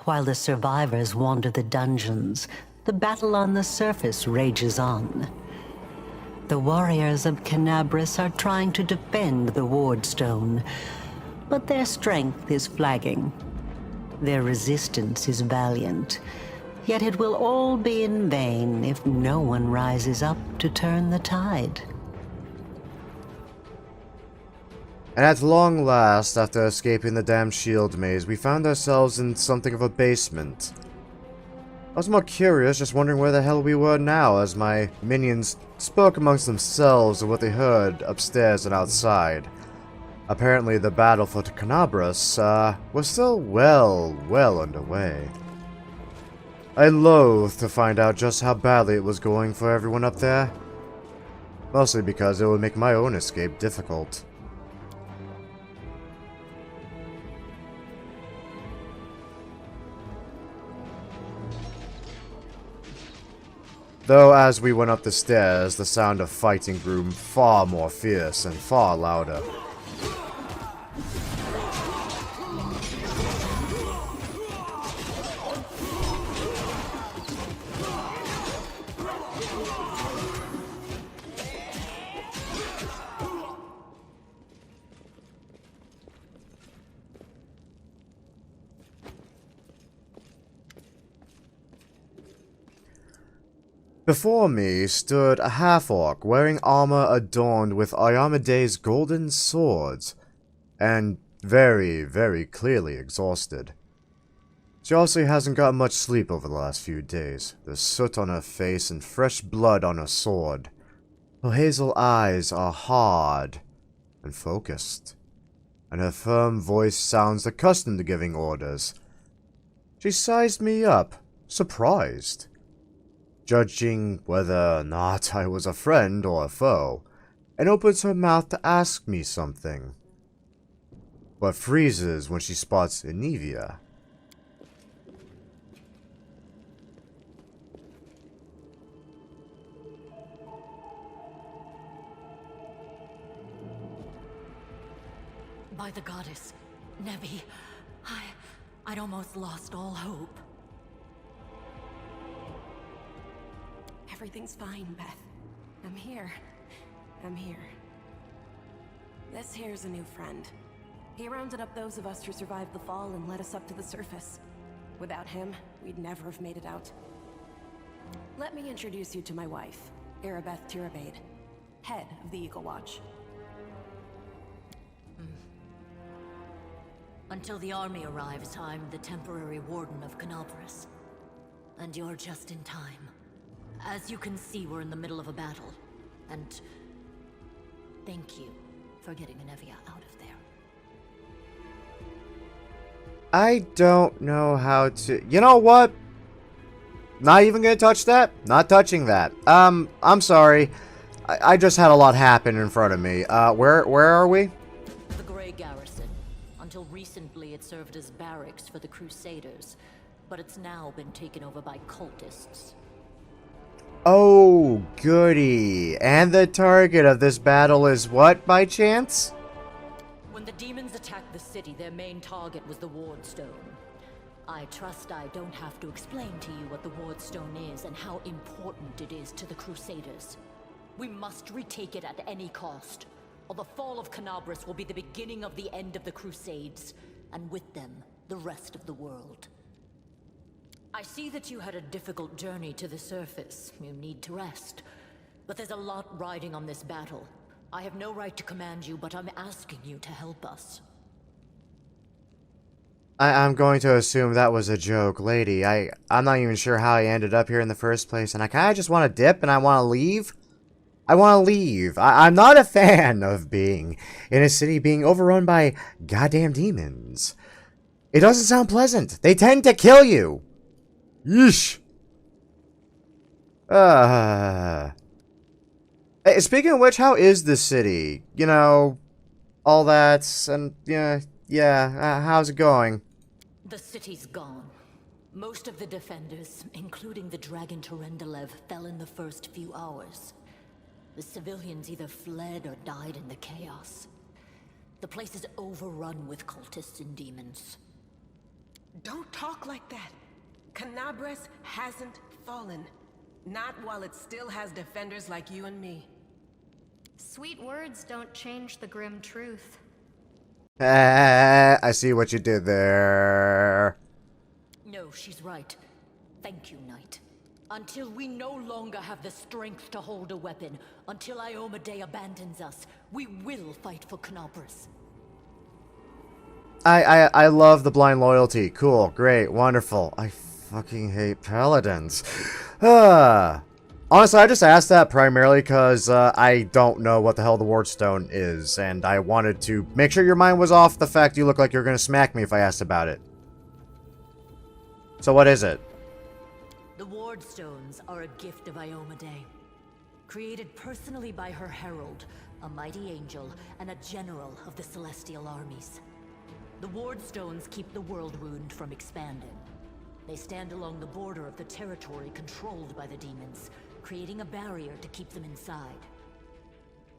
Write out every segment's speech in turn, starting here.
While the survivors wander the dungeons, the battle on the surface rages on. The warriors of Canabras are trying to defend the ward stone, but their strength is flagging. Their resistance is valiant, yet it will all be in vain if no one rises up to turn the tide. And at long last, after escaping the damn shield maze, we found ourselves in something of a basement. I was more curious, just wondering where the hell we were now, as my minions spoke amongst themselves of what they heard upstairs and outside. Apparently the battle for Canabras was still well underway. I loathed to find out just how badly it was going for everyone up there. Mostly because it would make my own escape difficult. Though as we went up the stairs, the sound of fighting grew far more fierce and far louder. Before me stood a half-orc wearing armor adorned with Iomede's golden swords, and very clearly exhausted. She also hasn't gotten much sleep over the last few days. There's soot on her face and fresh blood on her sword. Her hazel eyes are hard and focused, and her firm voice sounds accustomed to giving orders. She sized me up, surprised, judging whether or not I was a friend or a foe, and opens her mouth to ask me something, but freezes when she spots Enivia. By the goddess, Nevi, I'd almost lost all hope. Everything's fine, Beth. I'm here. This here's a new friend. He rounded up those of us who survived the fall and led us up to the surface. Without him, we'd never have made it out. Let me introduce you to my wife, Arabeth Tirabade, head of the Eagle Watch. Until the army arrives, I'm the temporary warden of Canabras. And you're just in time. As you can see, we're in the middle of a battle. And thank you for getting Enevia out of there. I don't know how to... You know what? Not even gonna touch that? Not touching that. I'm sorry. I just had a lot happen in front of me. Where are we? The Grey Garrison. Until recently, it served as barracks for the Crusaders. But it's now been taken over by cultists. Oh, goody. And the target of this battle is what, by chance? When the demons attacked the city, their main target was the Ward Stone. I trust I don't have to explain to you what the Ward Stone is and how important it is to the Crusaders. We must retake it at any cost, or the fall of Canabras will be the beginning of the end of the Crusades, and with them, the rest of the world. I see that you had a difficult journey to the surface. You need to rest. But there's a lot riding on this battle. I have no right to command you, but I'm asking you to help us. I'm going to assume that was a joke, lady. I'm not even sure how I ended up here in the first place, and I kinda just want to dip and I want to leave. I want to leave. I'm not a fan of being in a city being overrun by goddamn demons. It doesn't sound pleasant. They tend to kill you. Yeesh. Hey, speaking of which, how is the city? You know, all that, and yeah, how's it going? The city's gone. Most of the defenders, including the Dragon Terendelev, fell in the first few hours. The civilians either fled or died in the chaos. The place is overrun with cultists and demons. Don't talk like that. Canabres hasn't fallen. Not while it still has defenders like you and me. Sweet words don't change the grim truth. I see what you did there. No, she's right. Thank you, Knight. Until we no longer have the strength to hold a weapon, until Iomedae abandons us, we will fight for Canabres. I love the blind loyalty. Cool, great, wonderful. I fucking hate paladins. Honestly, I just asked that primarily because I don't know what the hell the Wardstone is, and I wanted to make sure your mind was off the fact you look like you're going to smack me if I asked about it. So what is it? The Wardstones are a gift of Iomedae. Created personally by her herald, a mighty angel, and a general of the Celestial armies. The Wardstones keep the world wound from expanding. They stand along the border of the territory controlled by the demons, creating a barrier to keep them inside.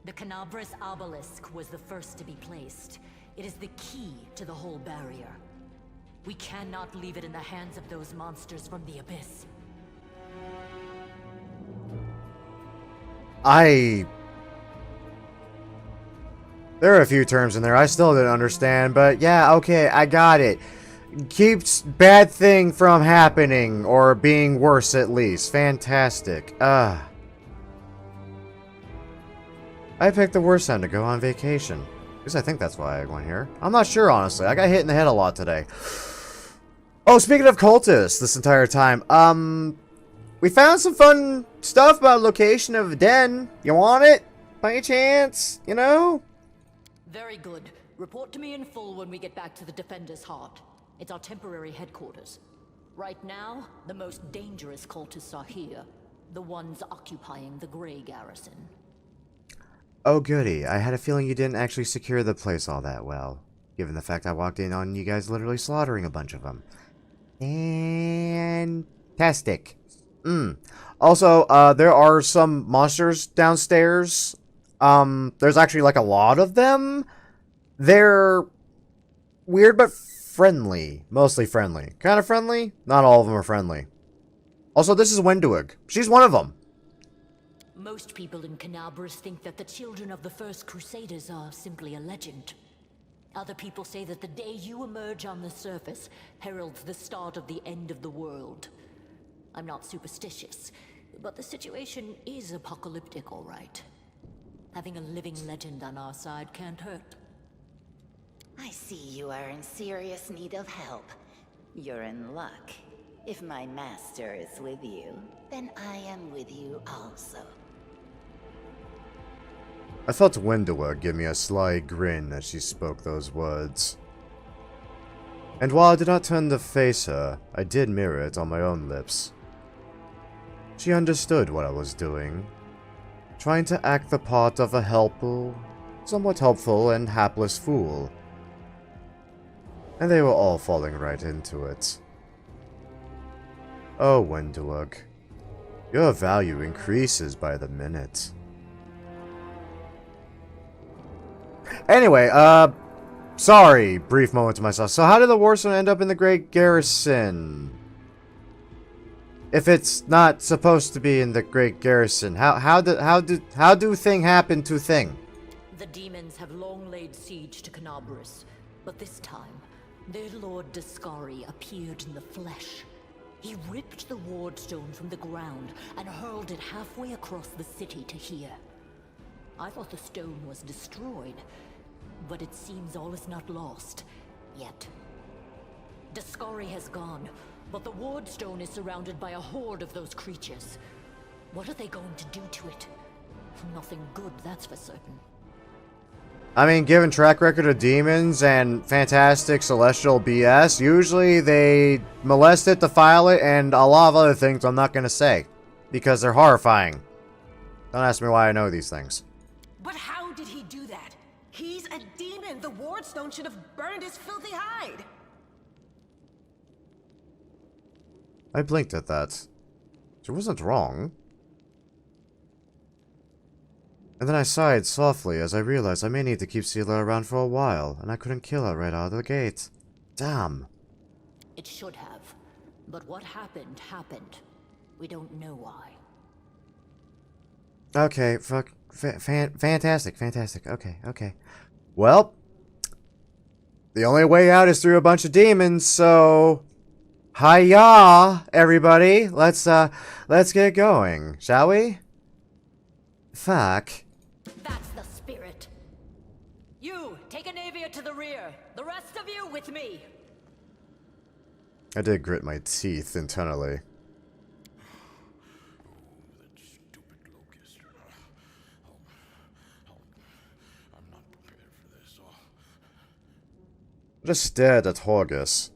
The Canabres obelisk was the first to be placed. It is the key to the whole barrier. We cannot leave it in the hands of those monsters from the abyss. There are a few terms in there I still didn't understand, but yeah, okay, I got it. Keeps bad thing from happening, or being worse at least. Fantastic. I picked the worst time to go on vacation. At least I think that's why I went here. I'm not sure, honestly. I got hit in the head a lot today. Oh, speaking of cultists this entire time, we found some fun stuff about location of a den. You want it? By any chance? You know? Very good. Report to me in full when we get back to the Defender's Heart. It's our temporary headquarters. Right now, the most dangerous cultists are here. The ones occupying the Grey Garrison. Oh goody, I had a feeling you didn't actually secure the place all that well. Given the fact I walked in on you guys literally slaughtering a bunch of them. Fantastic. Also, there are some monsters downstairs. There's actually like a lot of them. They're weird but friendly. Mostly friendly. Kind of friendly? Not all of them are friendly. Also, this is Wenduig. She's one of them. Most people in Canabres think that the children of the First Crusaders are simply a legend. Other people say that the day you emerge on the surface heralds the start of the end of the world. I'm not superstitious, but the situation is apocalyptic, all right. Having a living legend on our side can't hurt. I see you are in serious need of help. You're in luck. If my master is with you, then I am with you also. I felt Wendoa give me a sly grin as she spoke those words. And while I did not turn to face her, I did mirror it on my own lips. She understood what I was doing, trying to act the part of a helpful, somewhat helpful and hapless fool. And they were all falling right into it. Oh, Wendoa, your value increases by the minute. Anyway, sorry, brief moment to myself. So how did the Wardstone end up in the Great Garrison? If it's not supposed to be in the Great Garrison, how do thing happen to thing? The demons have long laid siege to Canabres, but this time, their Lord Dascari appeared in the flesh. He ripped the Wardstone from the ground and hurled it halfway across the city to here. I thought the stone was destroyed, but it seems all is not lost yet. Dascari has gone, but the Wardstone is surrounded by a horde of those creatures. What are they going to do to it? Nothing good, that's for certain. I mean, given track record of demons and fantastic celestial BS, usually they molest it, defile it, and a lot of other things I'm not going to say. Because they're horrifying. Don't ask me why I know these things. But how did he do that? He's a demon. The Wardstone should have burned his filthy hide. I blinked at that. She wasn't wrong. And then I sighed softly as I realized I may need to keep Seela around for a while, and I couldn't kill her right out of the gate. Damn. It should have. But what happened, happened. We don't know why. Okay, fantastic, fantastic. Okay. Well, the only way out is through a bunch of demons, so... Hiya, everybody. Let's get going, shall we? Fuck. That's the spirit. You, take a Navia to the rear. The rest of you with me. I did grit my teeth internally. That stupid locust. I'm not prepared for this. I just stared at Horgus.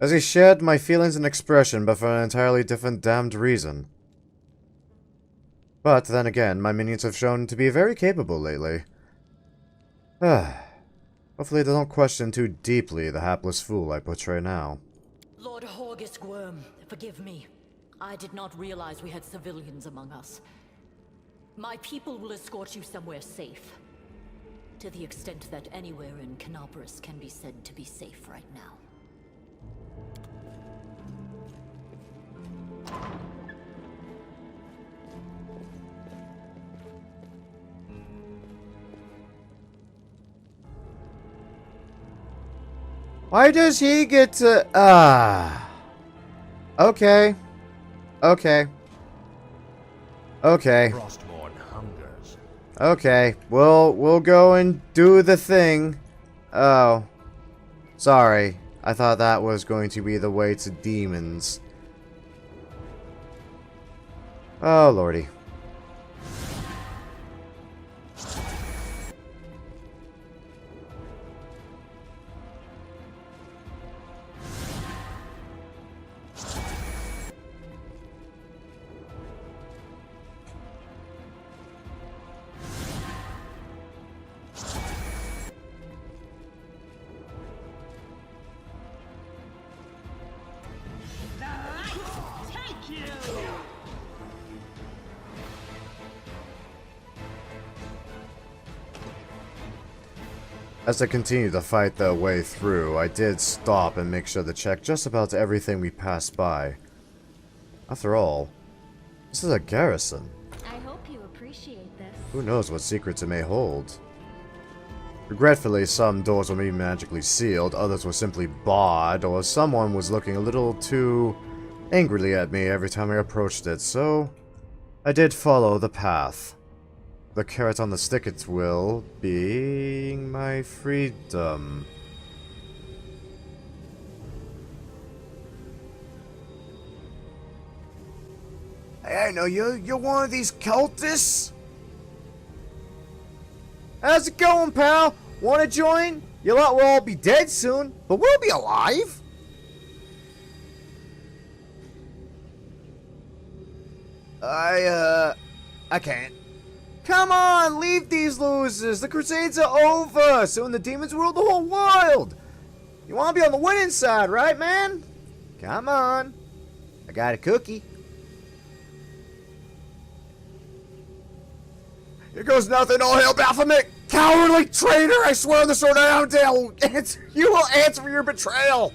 As he shared my feelings and expression, but for an entirely different damned reason. But then again, my minions have shown to be very capable lately. Hopefully they don't question too deeply the hapless fool I portray now. Lord Horgus Worm, forgive me. I did not realize we had civilians among us. My people will escort you somewhere safe. To the extent that anywhere in Canopus can be said to be safe right now. Why does he get to... Okay. Okay. Frostborn hungers. Okay. We'll go and do the thing. Oh. Sorry. I thought that was going to be the way to demons. Oh, lordy. As I continued to fight their way through, I did stop and make sure to check just about everything we passed by. After all, this is a garrison. I hope you appreciate this. Who knows what secrets it may hold. Regretfully, some doors were maybe magically sealed, others were simply barred, or someone was looking a little too angrily at me every time I approached it, so I did follow the path. The carrot on the stick, it will, being my freedom. Hey, I know you're one of these cultists? How's it going, pal? Wanna join? You lot will all be dead soon, but we'll be alive. I can't. Come on, leave these losers. The Crusades are over. Soon the demons rule the whole world. You want to be on the winning side, right, man? Come on. I got a cookie. Here goes nothing. All hail Baphomet. Cowardly traitor. I swear on the sword I am. You will answer for your betrayal.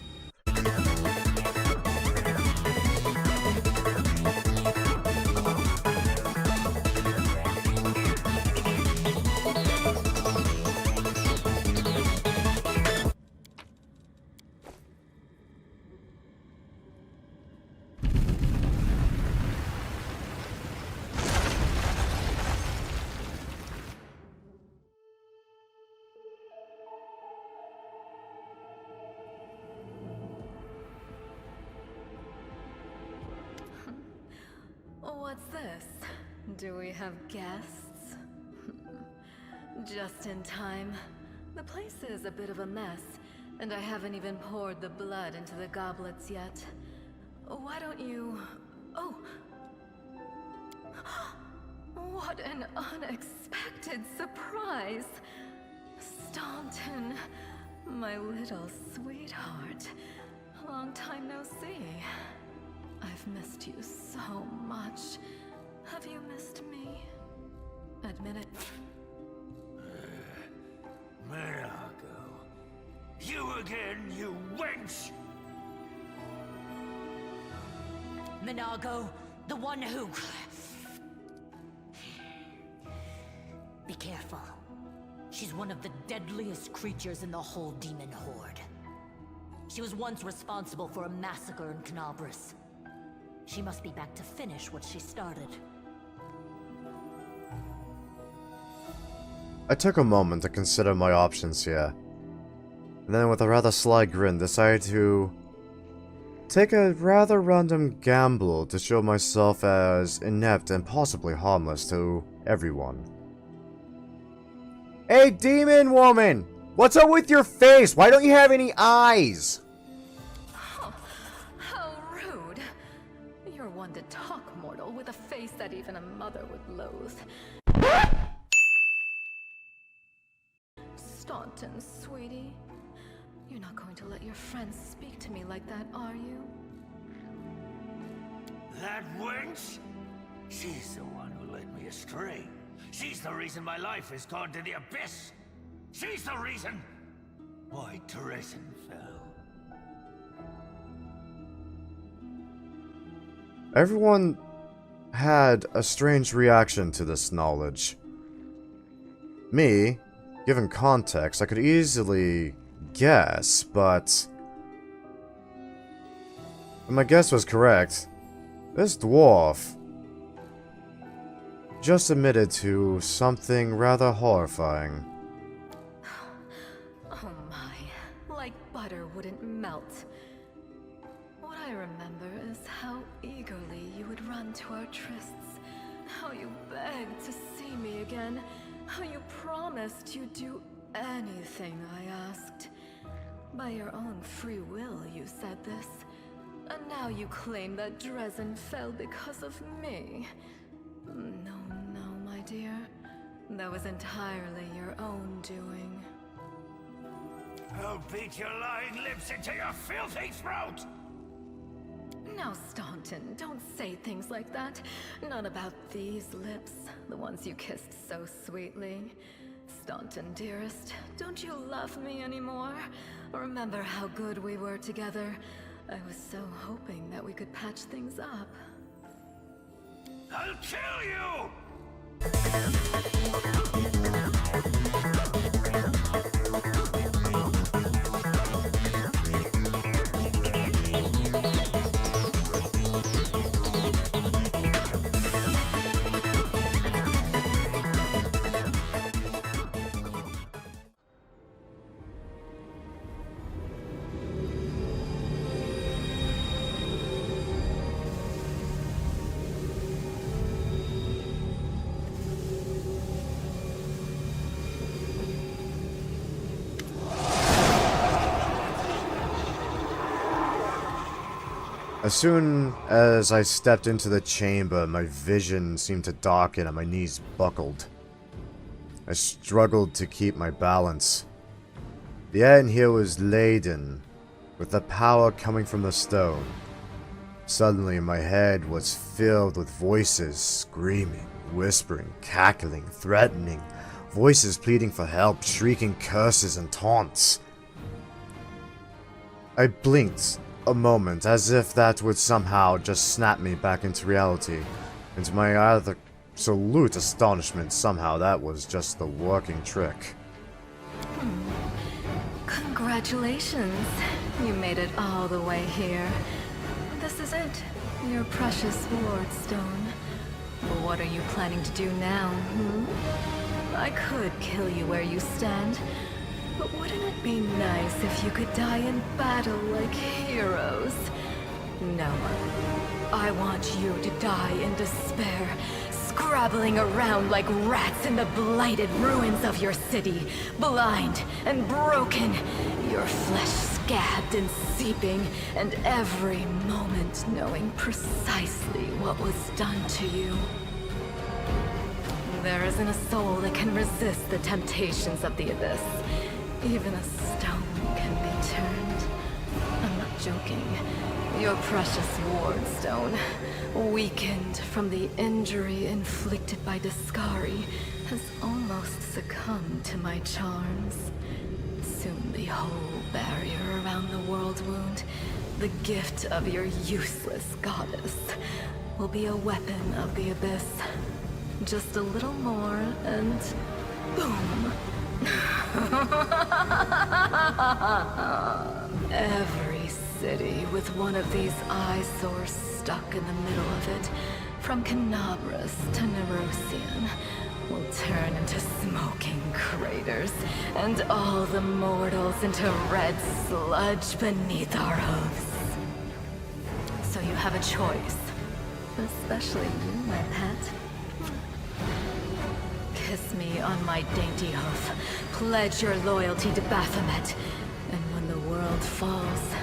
What's this? Do we have guests? Just in time. The place is a bit of a mess, and I haven't even poured the blood into the goblets yet. Why don't you... Oh! What an unexpected surprise! Staunton, my little sweetheart. Long time no see. I've missed you so much. Have you missed me? Admit it. Mirago. You again, you wench! Minago, the one who... Be careful. She's one of the deadliest creatures in the whole demon horde. She was once responsible for a massacre in Canabris. She must be back to finish what she started. I took a moment to consider my options here, and then with a rather sly grin decided to take a rather random gamble to show myself as inept and possibly harmless to everyone. Hey, demon woman! What's up with your face? Why don't you have any eyes? Oh, how rude. You're one to talk, mortal, with a face that even a mother would loathe. Staunton, sweetie. You're not going to let your friends speak to me like that, are you? That wench? She's the one who led me astray. She's the reason my life has gone to the abyss. She's the reason why Teresen fell. Everyone had a strange reaction to this knowledge. Me, given context, I could easily guess, but... if my guess was correct, this dwarf just admitted to something rather horrifying. Oh my, like butter wouldn't melt. What I remember is how eagerly you would run to our trysts, how you begged to see me again, how you promised you'd do anything I asked. By your own free will, you said this. And now you claim that Dresden fell because of me. No, my dear. That was entirely your own doing. I'll beat your lying lips into your filthy throat! Now, Staunton, don't say things like that. Not about these lips, the ones you kissed so sweetly. Staunton, dearest, don't you love me anymore? Remember how good we were together? I was so hoping that we could patch things up. I'll kill you! As soon as I stepped into the chamber, my vision seemed to darken and my knees buckled. I struggled to keep my balance. The air in here was laden with the power coming from the stone. Suddenly my head was filled with voices screaming, whispering, cackling, threatening, voices pleading for help, shrieking curses and taunts. I blinked a moment, as if that would somehow just snap me back into reality. And to my absolute astonishment, somehow that was just the working trick. Congratulations. You made it all the way here. This is it. Your precious ward stone. But what are you planning to do now, I could kill you where you stand. But wouldn't it be nice if you could die in battle like heroes? No. I want you to die in despair, scrabbling around like rats in the blighted ruins of your city, blind and broken, your flesh scabbed and seeping, and every moment knowing precisely what was done to you. There isn't a soul that can resist the temptations of the abyss. Even a stone can be turned. I'm not joking. Your precious ward stone, weakened from the injury inflicted by Discari, has almost succumbed to my charms. Soon the whole barrier around the world wound The gift of your useless goddess will be a weapon of the abyss. Just a little more and boom. Every city with one of these eyesores stuck in the middle of it, from Canabras to Nerosian, will turn into smoking craters, and all the mortals into red sludge beneath our hooves. So you have a choice. Especially you, my pet. Kiss me on my dainty hoof. Pledge your loyalty to Baphomet. And when the world falls,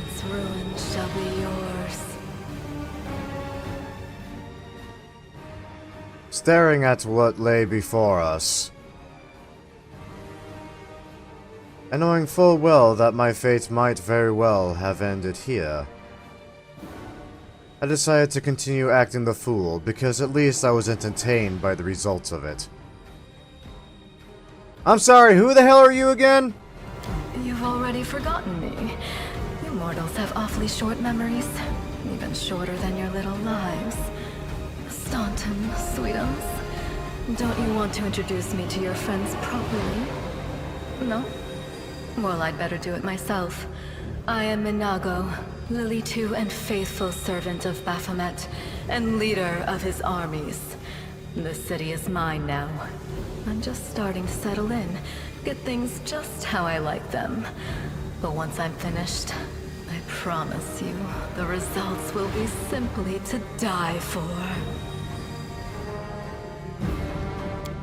its ruin shall be yours. Staring at what lay before us, and knowing full well that my fate might very well have ended here, I decided to continue acting the fool, because at least I was entertained by the results of it. I'm sorry, who the hell are you again? You've already forgotten me. You mortals have awfully short memories, even shorter than your little lives. Staunton, sweetums. Don't you want to introduce me to your friends properly? No? Well, I'd better do it myself. I am Minago, Lily II and faithful servant of Baphomet, and leader of his armies. The city is mine now. I'm just starting to settle in, get things just how I like them. But once I'm finished, I promise you, the results will be simply to die for.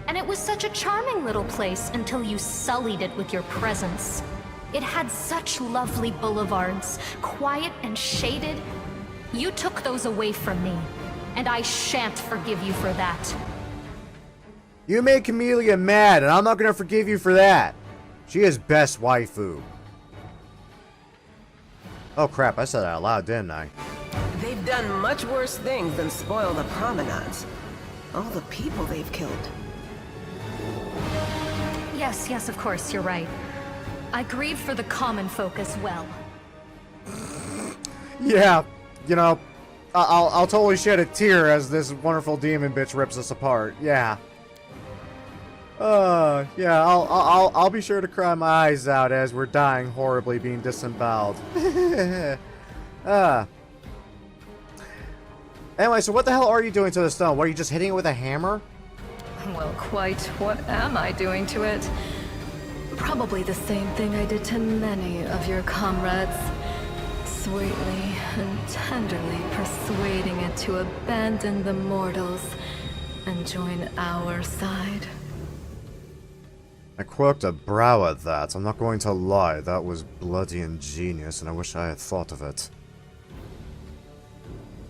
And it was such a charming little place until you sullied it with your presence. It had such lovely boulevards, quiet and shaded. You took those away from me, and I shan't forgive you for that. You made Camellia mad, and I'm not gonna forgive you for that. She is best waifu. Oh crap, I said that out loud, didn't I? They've done much worse things than spoil the promenades. All the people they've killed. Yes, of course, you're right. I grieve for the common folk as well. Yeah, you know, I'll totally shed a tear as this wonderful demon bitch rips us apart. Yeah. Yeah, I'll be sure to cry my eyes out as we're dying horribly, being disemboweled. Anyway, so what the hell are you doing to the stone? What, are you just hitting it with a hammer? Well, quite what am I doing to it? Probably the same thing I did to many of your comrades. Sweetly and tenderly persuading it to abandon the mortals and join our side. I quirked a brow at that. I'm not going to lie, that was bloody ingenious, and I wish I had thought of it.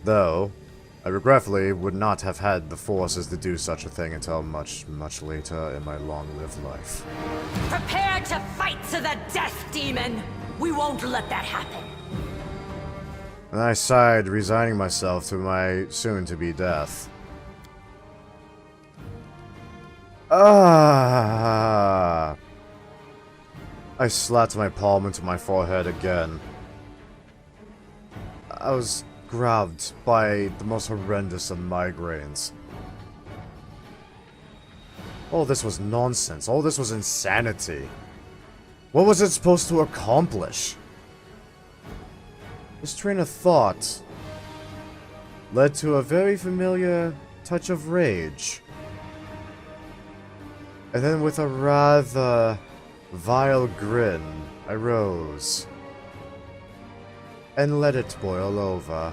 Though, I regretfully would not have had the forces to do such a thing until much, much later in my long-lived life. Prepare to fight to the death, demon! We won't let that happen. And I sighed, resigning myself to my soon-to-be death. I slapped my palm into my forehead again. I was grabbed by the most horrendous of migraines. All this was nonsense. All this was insanity. What was it supposed to accomplish? This train of thought led to a very familiar touch of rage. And then with a rather vile grin, I rose and let it boil over.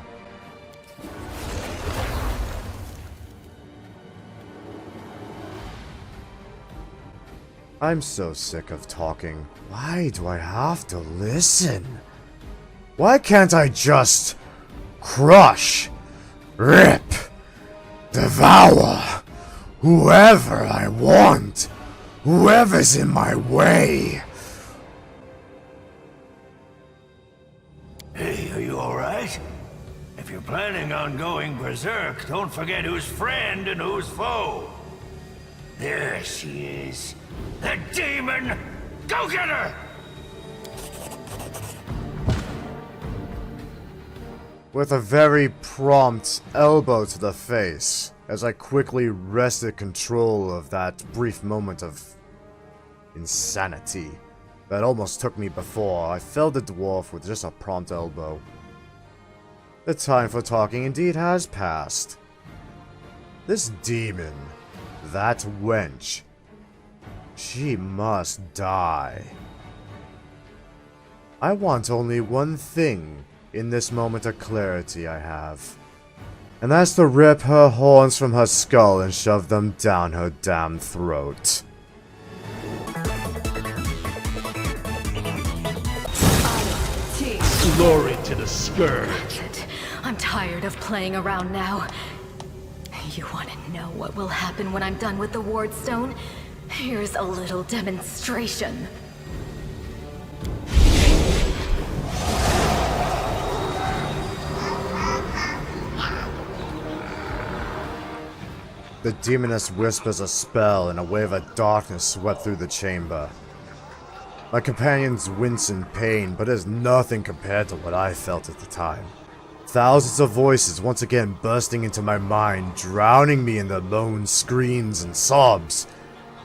I'm so sick of talking. Why do I have to listen? Why can't I just crush, rip, devour whoever I want? Whoever's in my way? Hey, are you alright? If you're planning on going berserk, don't forget who's friend and who's foe. There she is. The demon! Go get her! with a very prompt elbow to the face, as I quickly wrested control of that brief moment of insanity that almost took me before I felled the dwarf with just a prompt elbow. The time for talking indeed has passed. This demon, that wench, she must die. I want only one thing in this moment of clarity I have, and that's to rip her horns from her skull and shove them down her damn throat. Glory to the scourge. That's it. I'm tired of playing around now. You want to know what will happen when I'm done with the ward stone? Here's a little demonstration. The demoness whispers a spell and a wave of darkness swept through the chamber. My companions wince in pain, but it is nothing compared to what I felt at the time. Thousands of voices once again bursting into my mind, drowning me in their lone screams and sobs.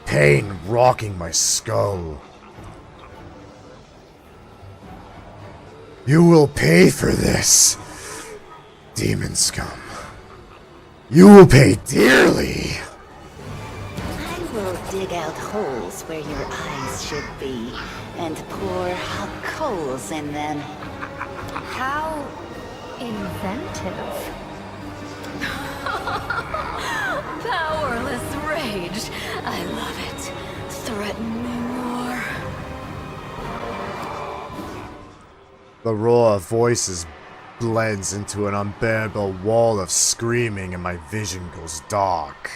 Pain rocking my skull. You will pay for this, demon scum. You will pay dearly. I will dig out holes where your eyes should be and pour hot coals in them. How inventive. Powerless rage. I love it. Threaten me more. The roar of voices blends into an unbearable wall of screaming and my vision goes dark.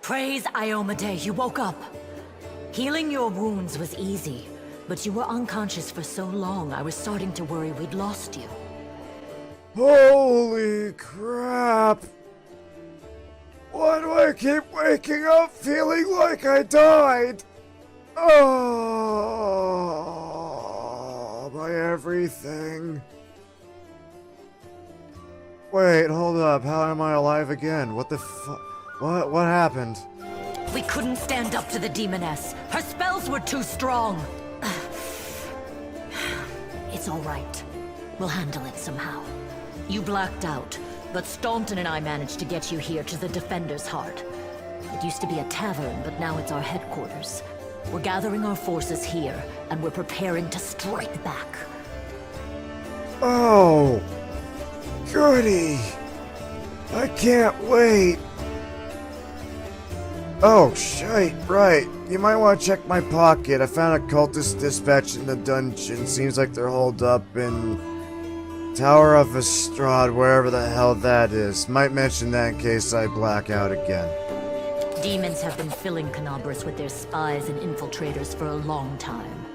Praise Iomade, you woke up. Healing your wounds was easy, but you were unconscious for so long I was starting to worry we'd lost you. Holy crap! Why do I keep waking up feeling like I died? Oh, my everything. Wait, hold up. How am I alive again? What the fu- What happened? We couldn't stand up to the demoness. Her spells were too strong. It's all right. We'll handle it somehow. You blacked out, but Staunton and I managed to get you here to the Defender's Heart. It used to be a tavern, but now it's our headquarters. We're gathering our forces here, and we're preparing to strike back. Oh, goody. I can't wait. Oh, shite, right. You might want to check my pocket. I found a cultist dispatch in the dungeon. Seems like they're holed up in Tower of Estrad, wherever the hell that is. Might mention that in case I black out again. Demons have been filling Canabras with their spies and infiltrators for a long time.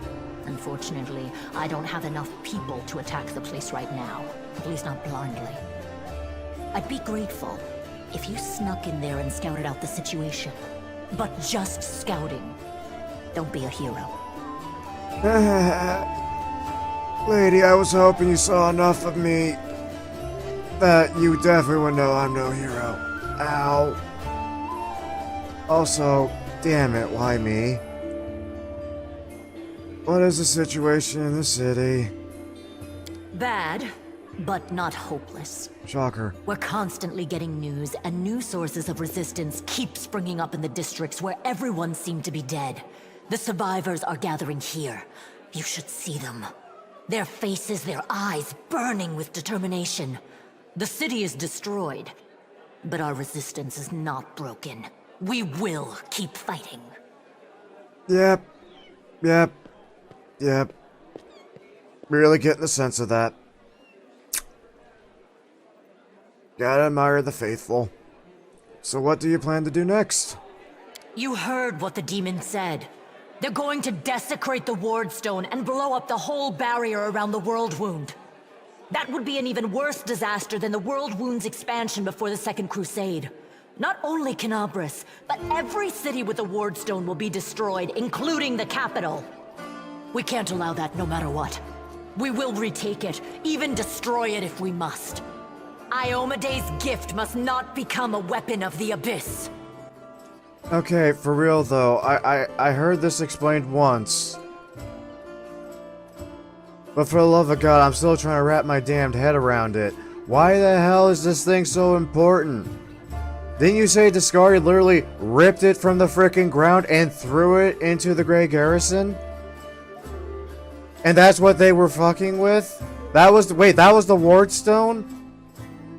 Unfortunately, I don't have enough people to attack the place right now. At least not blindly. I'd be grateful if you snuck in there and scouted out the situation. But just scouting. Don't be a hero. Lady, I was hoping you saw enough of me that you definitely would know I'm no hero. Ow. Also, damn it, why me? What is the situation in the city? Bad, but not hopeless. Shocker. We're constantly getting news, and new sources of resistance keep springing up in the districts where everyone seemed to be dead. The survivors are gathering here. You should see them. Their faces, their eyes burning with determination. The city is destroyed, but our resistance is not broken. We will keep fighting. Yep. Really getting the sense of that. Gotta admire the faithful. So what do you plan to do next? You heard what the demon said. They're going to desecrate the ward stone and blow up the whole barrier around the world wound. That would be an even worse disaster than the world wound's expansion before the Second Crusade. Not only Canabras, but every city with a wardstone will be destroyed, including the capital. We can't allow that no matter what. We will retake it, even destroy it if we must. Iomede's gift must not become a weapon of the Abyss. Okay, for real though, I heard this explained once. But for the love of God, I'm still trying to wrap my damned head around it. Why the hell is this thing so important? Didn't you say Discarded literally ripped it from the frickin' ground and threw it into the Grey Garrison? And that's what they were fucking with? That was the Wardstone?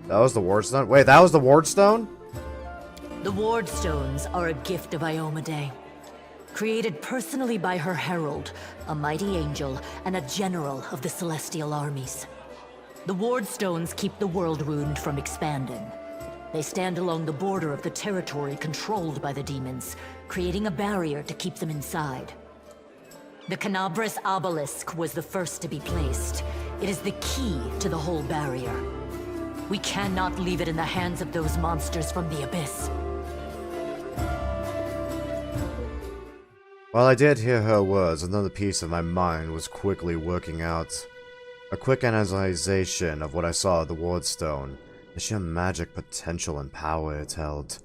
That was the Wardstone? Wait, that was the Wardstone? The Wardstones are a gift of Iomede. Created personally by her herald, a mighty angel, and a general of the Celestial armies. The Wardstones keep the world wound from expanding. They stand along the border of the territory controlled by the demons, creating a barrier to keep them inside. The Canabras Obelisk was the first to be placed. It is the key to the whole barrier. We cannot leave it in the hands of those monsters from the Abyss. While I did hear her words, another piece of my mind was quickly working out. A quick analyzation of what I saw of the Wardstone, the sheer magic potential and power it held.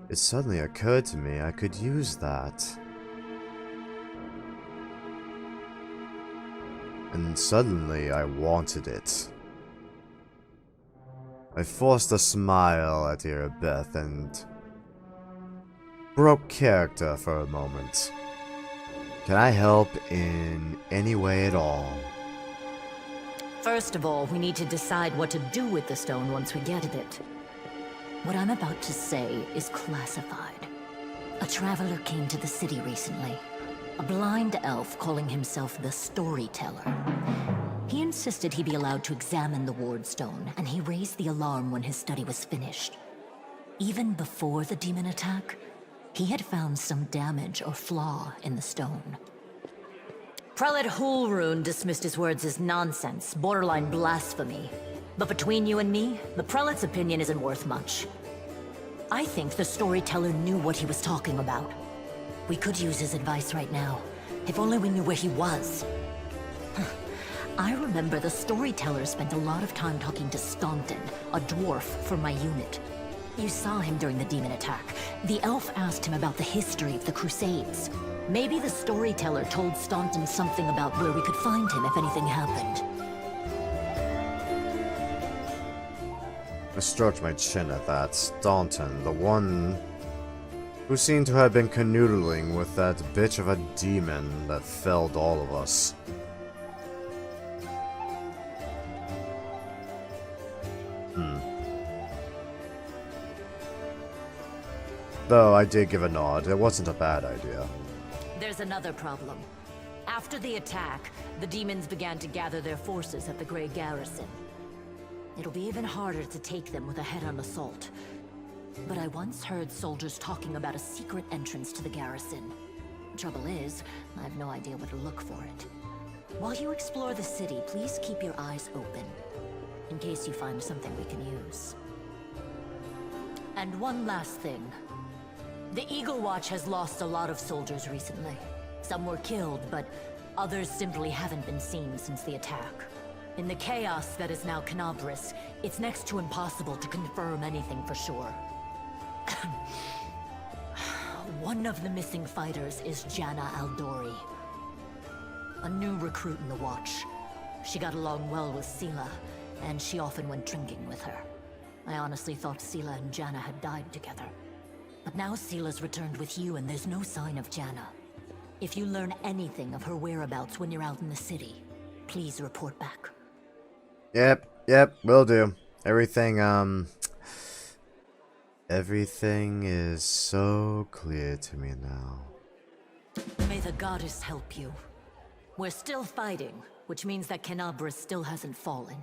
It suddenly occurred to me I could use that. And suddenly I wanted it. I forced a smile at Erebeth and broke character for a moment. Can I help in any way at all? First of all, we need to decide what to do with the stone once we get it. What I'm about to say is classified. A traveler came to the city recently. A blind elf calling himself the Storyteller. He insisted he be allowed to examine the Wardstone, and he raised the alarm when his study was finished. Even before the demon attack, he had found some damage or flaw in the stone. Prelate Hulrune dismissed his words as nonsense, borderline blasphemy. But between you and me, the prelate's opinion isn't worth much. I think the Storyteller knew what he was talking about. We could use his advice right now, if only we knew where he was. I remember the Storyteller spent a lot of time talking to Staunton, a dwarf from my unit. You saw him during the demon attack. The elf asked him about the history of the Crusades. Maybe the Storyteller told Staunton something about where we could find him if anything happened. I stroked my chin at that. Staunton, the one who seemed to have been canoodling with that bitch of a demon that felled all of us. Though I did give a nod, it wasn't a bad idea. There's another problem. After the attack, the demons began to gather their forces at the Grey Garrison. It'll be even harder to take them with a head-on assault. But I once heard soldiers talking about a secret entrance to the garrison. Trouble is, I have no idea where to look for it. While you explore the city, please keep your eyes open, in case you find something we can use. And one last thing. The Eagle Watch has lost a lot of soldiers recently. Some were killed, but others simply haven't been seen since the attack. In the chaos that is now Canabras, it's next to impossible to confirm anything for sure. One of the missing fighters is Janna Aldori, a new recruit in the Watch. She got along well with Sela, and she often went drinking with her. I honestly thought Sela and Janna had died together. But now Sela's returned with you, and there's no sign of Janna. If you learn anything of her whereabouts when you're out in the city, please report back. Yep, will do. Everything is so clear to me now. May the goddess help you. We're still fighting, which means that Canabras still hasn't fallen.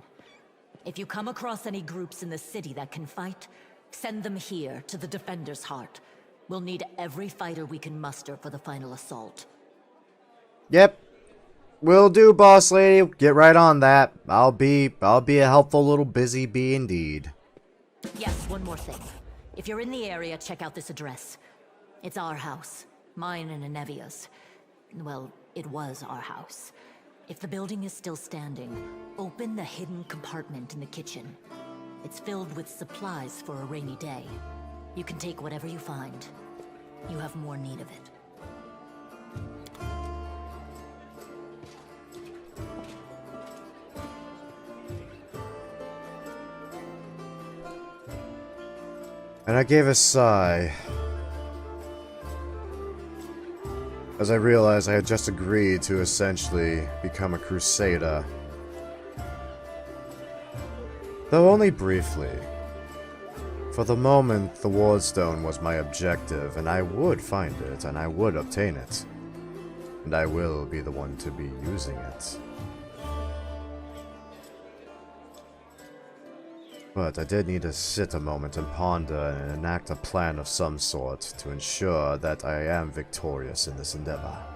If you come across any groups in the city that can fight, send them here to the Defender's Heart. We'll need every fighter we can muster for the final assault. Yep. Will do, boss lady. Get right on that. I'll be a helpful little busy bee indeed. Yes, one more thing. If you're in the area, check out this address. It's our house. Mine and Inevia's. Well, it was our house. If the building is still standing, open the hidden compartment in the kitchen. It's filled with supplies for a rainy day. You can take whatever you find. You have more need of it. And I gave a sigh as I realized I had just agreed to essentially become a crusader. Though only briefly. For the moment, the Wardstone was my objective, and I would find it, and I would obtain it. And I will be the one to be using it. But I did need to sit a moment and ponder and enact a plan of some sort to ensure that I am victorious in this endeavor.